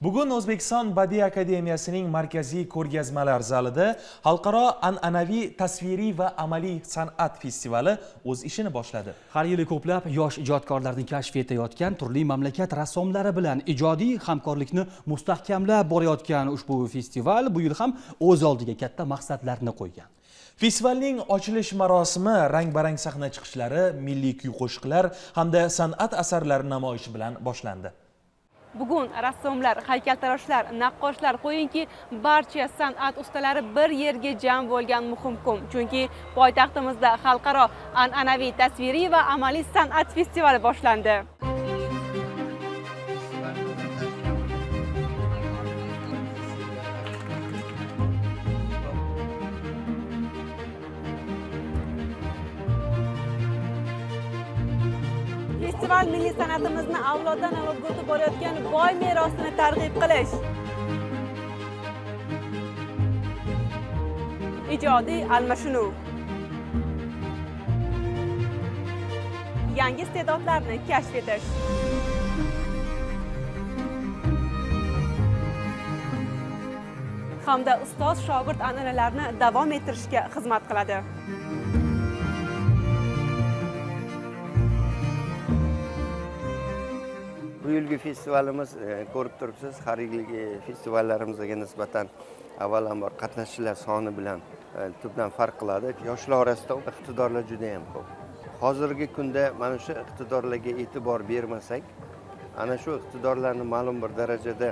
Bugun O'zbekiston Badiiy akademiyasining markaziy ko'rgazmalar zalida xalqaro an'anaviy tasviriy va amaliy san'at festivali o'z ishini boshladi. Har yili ko'plab yosh ijodkorlarni kashf etayotgan turli mamlakat rassomlari bilan ijodiy hamkorlikni mustahkamlab borayotgan ushbu festival bu yil ham o'z oldiga katta maqsadlarni qo'ygan. Festivalning ochilish marosimi rang-barang sahna chiqishlari, milliy kuy-qo'shiqlar hamda san'at asarlari namoyishi bilan boshlandi. Bugun rassomlar, haykaltaroshlar, naqqoshlar, qo'yingki, barcha san'at ustalari bir yerga jam bo'lgan muhim kun. Chunki poytaxtimizda xalqaro an'anaviy tasviriy va amaliy san'at festivali boshlandi. Festival milliy san'atimizni avloddan avlodga o'tib borayotgan boy merosini targ'ib qilish, ijodiy almashinuv, yangi iste'dodlarni kashf etish, hamda ustoz shogird an'analarni davom ettirishga xizmat qiladi. Bu yilgi festivalimiz ko'rib turibsiz, har yilgi festivallarimizga nisbatan avvalambor qatnashchilar soni bilan tubdan farq qiladi. Yoshlar orasida iqtidorlar juda ham ko'p. Hozirgi kunda mana shu iqtidorlarga e'tibor bermasak, ana shu iqtidorlarni ma'lum bir darajada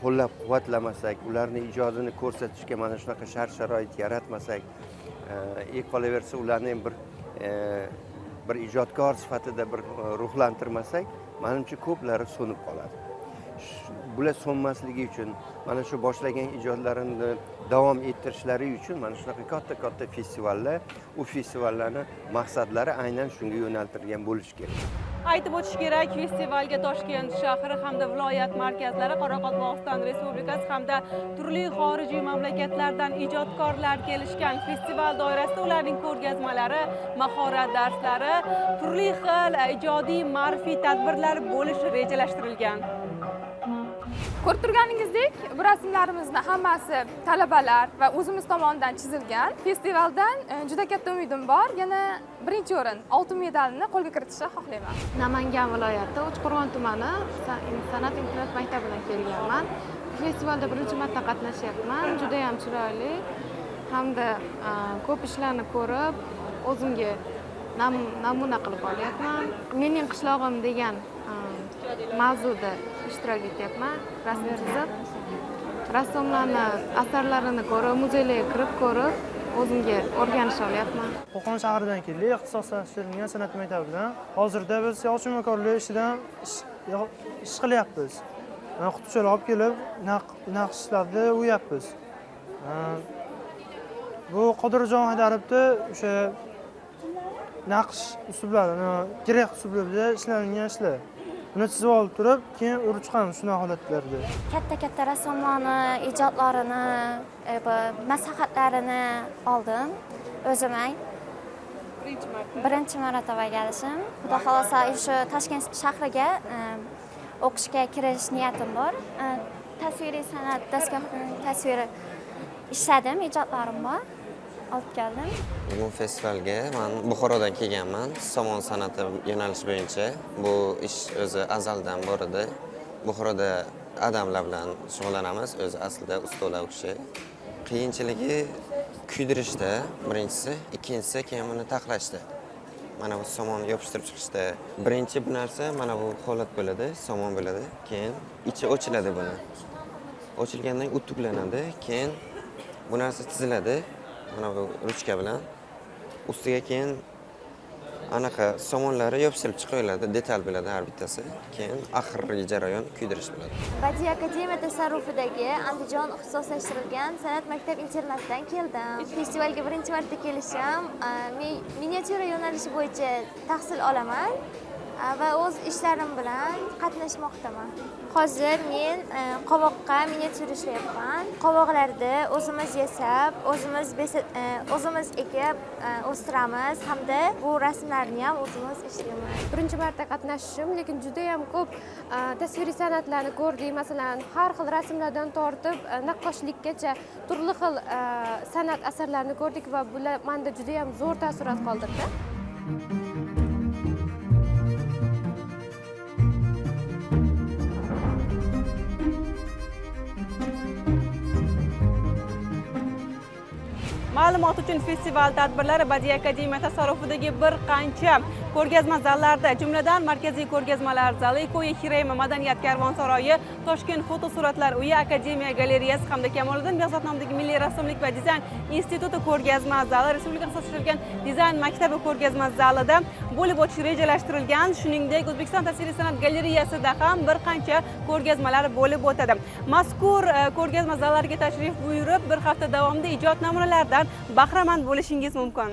qo'llab-quvvatlamasak, ularni ijodini ko'rsatishga mana shunaqa shart-sharoit yaratmasak, qolaversa ularni ham bir ijodkor sifatida bir ruhlantirmasak, menimcha ko'plari so'nib qoladi. Bular so'nmasligi uchun, mana shu boshlagan ijodlarini davom ettirishlari uchun mana shunaqa katta-katta festivallar, u festivallarni maqsadlari aynan shunga yo'naltirilgan bo'lishi kerak. Aytib o'tish kerak, festivalga Toshkent shahri hamda viloyat markazlari, Qoraqalpog'iston Respublikasi hamda turli xorijiy mamlakatlardan ijodkorlar kelishgan. Festival doirasida ularning ko'rgazmalari, mahorat darslari, turli xil ijodiy ma'rifiy tadbirlar bo'lishi rejalashtirilgan. Ko'rib turganingizdek, bu rasmlarimizni hammasi talabalar va o'zimiz tomonidan chizilgan. Festivaldan juda katta umidim bor. Yana birinchi o'rin, oltin medalni qo'lga kiritishni xohlayman. Namangan viloyati Uchqo'rg'on tumani san'at internet maktabidan kelganman. Festivalda birinchi marta qatnashyapman. Juda ham chiroyli hamda ko'p ishlarni ko'rib, o'zimga namuna qilib olyapman. Mening qishlog'im degan mavzuda ishtirok etyapman. Rasm chizib, rassomlarni asarlarini ko'rib, muzeylarga kirib ko'rib, o'zimga o'rganish olyapman. Qo'qon shahridan keldik, ixtisoslashtirilgan san'at maktabidan. Hozirda biz yosh makorlar ishidan ish qilyapmiz. O'qituvchilar olib kelib, naqshlarni o'yapmiz. Bu Qodirjon Haydarovda o'sha naqsh uslublari, kerak uslublarda ishlangan ishlar. Buni chizib olib turib, keyin urib chiqamiz shunday holatlarda. Katta rassomlarni ijodlarini, maslahatlarini oldim o'zimay. Birinchi marotaba kelishim. Xudo xolasa shu Toshkent shahriga o'qishga kirish niyatim bor. Tasviriy san'at dasturlarining tasviri ishladim, ijodlarim bor. Olib keldim. Bu festivalga men Buxorodan kelganman. Somon san'ati yo'nalishi bo'yicha. Bu ish o'zi azaldan bor edi. Buxoroda odamlar bilan shug'ullanamiz. O'zi aslida ustolar u kishi. Qiyinchiligi kuydirishda birinchisi, ikkinchisi keyin buni taxlashda. Mana bu somon yopishtirib chiqishda. Birinchi bu narsa mana bu holat bo'ladi, somon bo'ladi. Keyin ichi ochiladi buni. Ochilgandan u tuglanadi, keyin bu narsa chiziladi. Mana bu ruchka bilan ustiga keyin anaqa somonlari yopishtirib chiqiladi, detal bo'ladi har bittasi. Keyin oxirgi jarayon kuydirish bo'ladi. Badiiy akademiya tasarrufidagi Andijon ixtisoslashtirilgan san'at maktab internatidan keldim. Festivalga birinchi marta kelishim, miniatyura yo'nalishi bo'yicha tahsil olaman. va o'z ishlarim bilan qatnashmoqdaman. Hozir men qovoqqa miniatyur ishlayapman. Qovoqlarni o'zimiz yasab, o'zimiz ekib o'stiramiz hamda bu rasmlarni ham o'zimiz ishlaymiz. Birinchi marta qatnashishim, lekin juda ham ko'p tasviriy san'atlarni ko'rdik. Masalan, har xil rasmlardan tortib naqqoshlikkacha turli xil san'at asarlarini ko'rdik va bular menda juda ham zo'r taassurot qoldirdi. Ma'lumot uchun festival tadbirlari Badiiy akademiya tasarrufidagi bir qancha ko'rgazma zallarda, jumladan Markaziy ko'rgazmalar zali, Ko'yi Hirema madaniyat karvonsaroyi, Toshkent fotosuratlar uyi, Akademiya galereyasi hamda Kamoliddin Behzod nomidagi Milliy rassomlik va dizayn instituti ko'rgazma zali, Respublika ixtisoslashtirilgan dizayn maktabi ko'rgazma zalida bo'lib o'tishi rejalashtirilgan. Shuningdek, O'zbekiston tasviriy san'at galereyasida ham bir qancha ko'rgazmalar bo'lib o'tadi. Mazkur ko'rgazma zallariga tashrif buyurib, bir hafta davomida ijod namunalaridan bahramand bo'lishingiz mumkin.